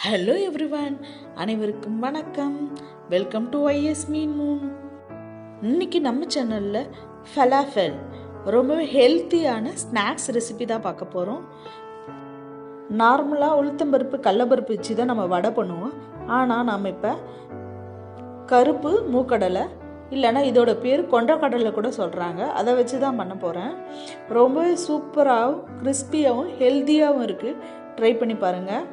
Hello everyone, அனைவருக்கும் வணக்கம். Welcome to ysmeenmoon. இன்னைக்கு நம்ம சேனலில் falafel ரொம்பவே ஹெல்த்தியான ஸ்நாக்ஸ் ரெசிபி தான் பார்க்க போகிறோம். நார்மலாக உளுத்தம்பருப்பு கடலப்பருப்பு வச்சு தான் நம்ம வடை பண்ணுவோம். ஆனால் நம்ம இப்போ கருப்பு மூக்கடலை இல்லைன்னா இதோட பேர் கொண்டக்கடலை கூட சொல்கிறாங்க, அதை வச்சு தான் பண்ண போகிறேன். ரொம்பவே சூப்பராகவும் கிறிஸ்பியாகவும் ஹெல்த்தியாகவும் இருக்குது. ட்ரை பண்ணி பாருங்கள்.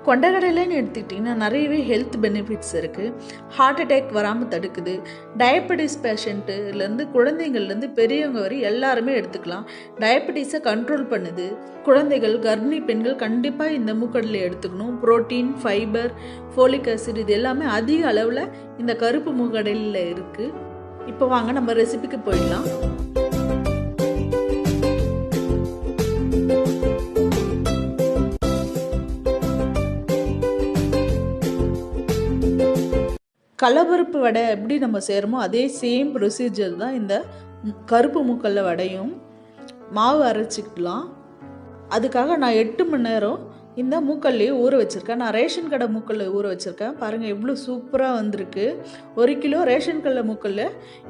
கொண்டக்கடலைன்னு எடுத்துக்கிட்டிங்கன்னா நிறையவே ஹெல்த் பெனிஃபிட்ஸ் இருக்குது. ஹார்ட் அட்டாக் வராமல் தடுக்குது. டயபெட்டிஸ் பேஷண்ட்டுலேருந்து குழந்தைங்கள்லேருந்து பெரியவங்க வரை எல்லாருமே எடுத்துக்கலாம். டயபெட்டிஸை கண்ட்ரோல் பண்ணுது. குழந்தைகள், கர்ப்பிணி பெண்கள் கண்டிப்பாக இந்த மூக்கடலை எடுத்துக்கணும். புரோட்டீன், ஃபைபர், ஃபோலிக் ஆசிட் இது எல்லாமே அதிக அளவில் இந்த கருப்பு மூக்கடலையில் இருக்குது. இப்போ வாங்க நம்ம ரெசிபிக்கு போயிடலாம். கடலப்பருப்பு வடை எப்படி நம்ம செய்கிறோமோ அதே சேம் ப்ரொசீஜர் தான் இந்த கருப்பு மூக்கடலை வடையும். மாவு அரைச்சிக்கலாம். அதுக்காக நான் 8 மணி நேரம் இந்த மூக்கடலையை ஊற வச்சுருக்கேன். நான் ரேஷன் கடை மூக்கடலை ஊற வச்சுருக்கேன். பாருங்கள் எவ்வளோ சூப்பராக வந்திருக்கு. 1 கிலோ ரேஷன் கடலை மூக்கடலை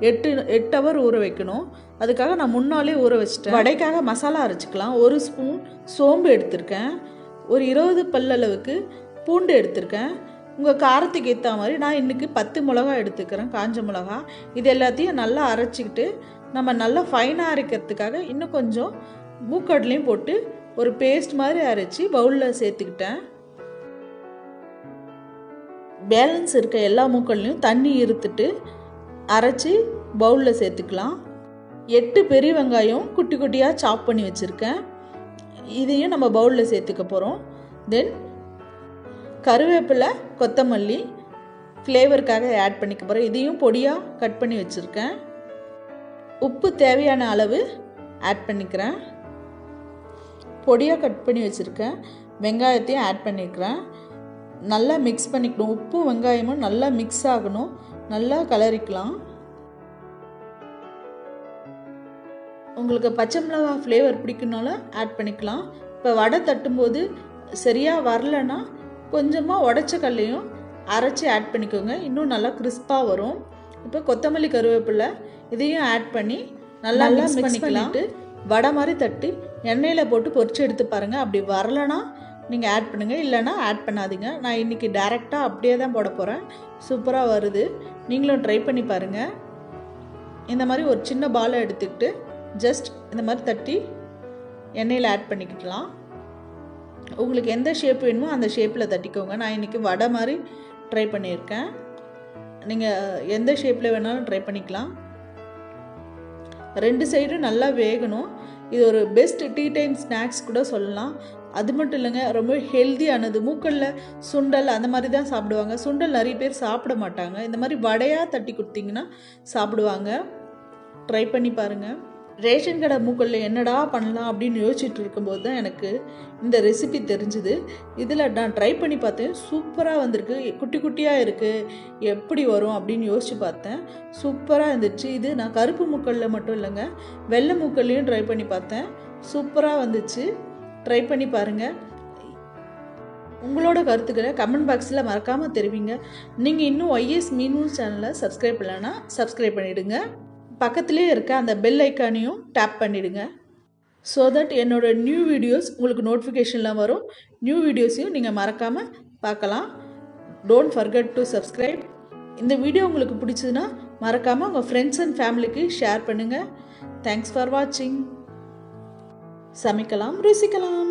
8 ஹவர் ஊற வைக்கணும். அதுக்காக நான் முன்னாலே ஊற வச்சுட்டேன். வடைக்காக மசாலா அரைச்சிக்கலாம். 1 ஸ்பூன் சோம்பு எடுத்திருக்கேன். ஒரு 20 பல்லளவுக்கு பூண்டு எடுத்திருக்கேன். உங்கள் காரத்துக்கு ஏற்ற மாதிரி நான் இன்றைக்கி 10 மிளகா எடுத்துக்கிறேன், காஞ்ச மிளகா. இது எல்லாத்தையும் நல்லா அரைச்சிக்கிட்டு நம்ம நல்லா ஃபைனாக அரைக்கிறதுக்காக இன்னும் கொஞ்சம் மூக்கடலையும் போட்டு ஒரு பேஸ்ட் மாதிரி அரைச்சி பவுலில் சேர்த்துக்கிட்டேன். பேலன்ஸ் இருக்க எல்லா மூக்கடலையும் தண்ணி இருத்துட்டு அரைச்சி பவுலில் சேர்த்துக்கலாம். 8 பெரிய வெங்காயம் குட்டி குட்டியாக சாப் பண்ணி வச்சுருக்கேன். இதையும் நம்ம பவுலில் சேர்த்துக்க போகிறோம். தென் கருவேப்பிலை, கொத்தமல்லி ஃப்ளேவருக்காக ஆட் பண்ணிக்க போகிறேன். இதையும் பொடியாக கட் பண்ணி வச்சுருக்கேன். உப்பு தேவையான அளவு ஆட் பண்ணிக்கிறேன். பொடியாக கட் பண்ணி வச்சுருக்கேன். வெங்காயத்தையும் ஆட் பண்ணிக்கிறேன். நல்லா மிக்ஸ் பண்ணிக்கணும். உப்பும் வெங்காயமும் நல்லா மிக்ஸ் ஆகணும். நல்லா கலரிக்கலாம். உங்களுக்கு பச்சை மிளகாய் ஃப்ளேவர் பிடிக்கணும்னாலும் ஆட் பண்ணிக்கலாம். இப்போ வடை தட்டும்போது சரியாக வரலன்னா கொஞ்சமாக உடச்ச கடலையும் அரைச்சி ஆட் பண்ணிக்கோங்க. இன்னும் நல்லா கிறிஸ்பாக வரும். இப்போ கொத்தமல்லி, கருவேப்பிலை இதையும் ஆட் பண்ணி நல்லா மிக்ஸ் பண்ணிக்கலாம். வடை மாதிரி தட்டி எண்ணெயில் போட்டு பொரிச்சு எடுத்து பாருங்கள். அப்படி வரலைன்னா நீங்கள் ஆட் பண்ணுங்கள், இல்லைன்னா ஆட் பண்ணாதீங்க. நான் இன்றைக்கி டைரெக்டாக அப்படியே தான் போட போகிறேன். சூப்பராக வருது. நீங்களும் ட்ரை பண்ணி பாருங்கள். இந்த மாதிரி ஒரு சின்ன பாலை எடுத்துக்கிட்டு ஜஸ்ட் இந்த மாதிரி தட்டி எண்ணெயில் ஆட் பண்ணிக்கலாம். உங்களுக்கு எந்த ஷேப் வேணுமோ அந்த ஷேப்பில் தட்டிக்கோங்க. நான் இன்றைக்கி வடை மாதிரி ட்ரை பண்ணியிருக்கேன். நீங்கள் எந்த ஷேப்பில் வேணாலும் ட்ரை பண்ணிக்கலாம். 2 சைடும் நல்லா வேகணும். இது ஒரு பெஸ்ட் டீ டைம் ஸ்நாக்ஸ் கூட சொல்லலாம். அது மட்டும் இல்லைங்க, ரொம்ப ஹெல்த்தியானது. மூக்கடலை, சுண்டல் அந்த மாதிரி தான் சாப்பிடுவாங்க. சுண்டல் நிறைய பேர் சாப்பிட மாட்டாங்க. இந்த மாதிரி வடையாக தட்டி கொடுத்தீங்கன்னா சாப்பிடுவாங்க. ட்ரை பண்ணி பாருங்கள். ரேஷன் கடை மூக்கடலை என்னடா பண்ணலாம் அப்படின்னு யோசிச்சுட்டு இருக்கும்போது தான் எனக்கு இந்த ரெசிபி தெரிஞ்சுது. இதில் நான் ட்ரை பண்ணி பார்த்தேன். சூப்பராக வந்திருக்கு. குட்டி குட்டியாக இருக்குது, எப்படி வரும் அப்படின்னு யோசித்து பார்த்தேன். சூப்பராக இருந்துச்சு. இது நான் கருப்பு மூக்கடலை மட்டும் இல்லைங்க, வெள்ளை மூக்கடலையும் ட்ரை பண்ணி பார்த்தேன். சூப்பராக வந்துச்சு. ட்ரை பண்ணி பாருங்கள். உங்களோட கருத்துக்களை கமெண்ட் பாக்ஸில் மறக்காமல் தெரிவிங்க. நீங்கள் இன்னும் ysmeenmoon சேனலை சப்ஸ்கிரைப் பண்ணலைன்னா சப்ஸ்கிரைப் பண்ணிவிடுங்க. பக்கத்துலேயே இருக்க அந்த பெல் ஐக்கானையும் டேப் பண்ணிவிடுங்க. ஸோ தட் என்னோட நியூ வீடியோஸ் உங்களுக்கு நோட்டிஃபிகேஷன்லாம் வரும். நியூ வீடியோஸையும் நீங்கள் மறக்காமல் பார்க்கலாம். Don't forget to subscribe. இந்த வீடியோ உங்களுக்கு பிடிச்சதுன்னா மறக்காமல் உங்கள் ஃப்ரெண்ட்ஸ் அண்ட் ஃபேமிலிக்கு ஷேர் பண்ணுங்கள். தேங்க்ஸ் ஃபார் வாட்சிங். சமைக்கலாம், ருசிக்கலாம்.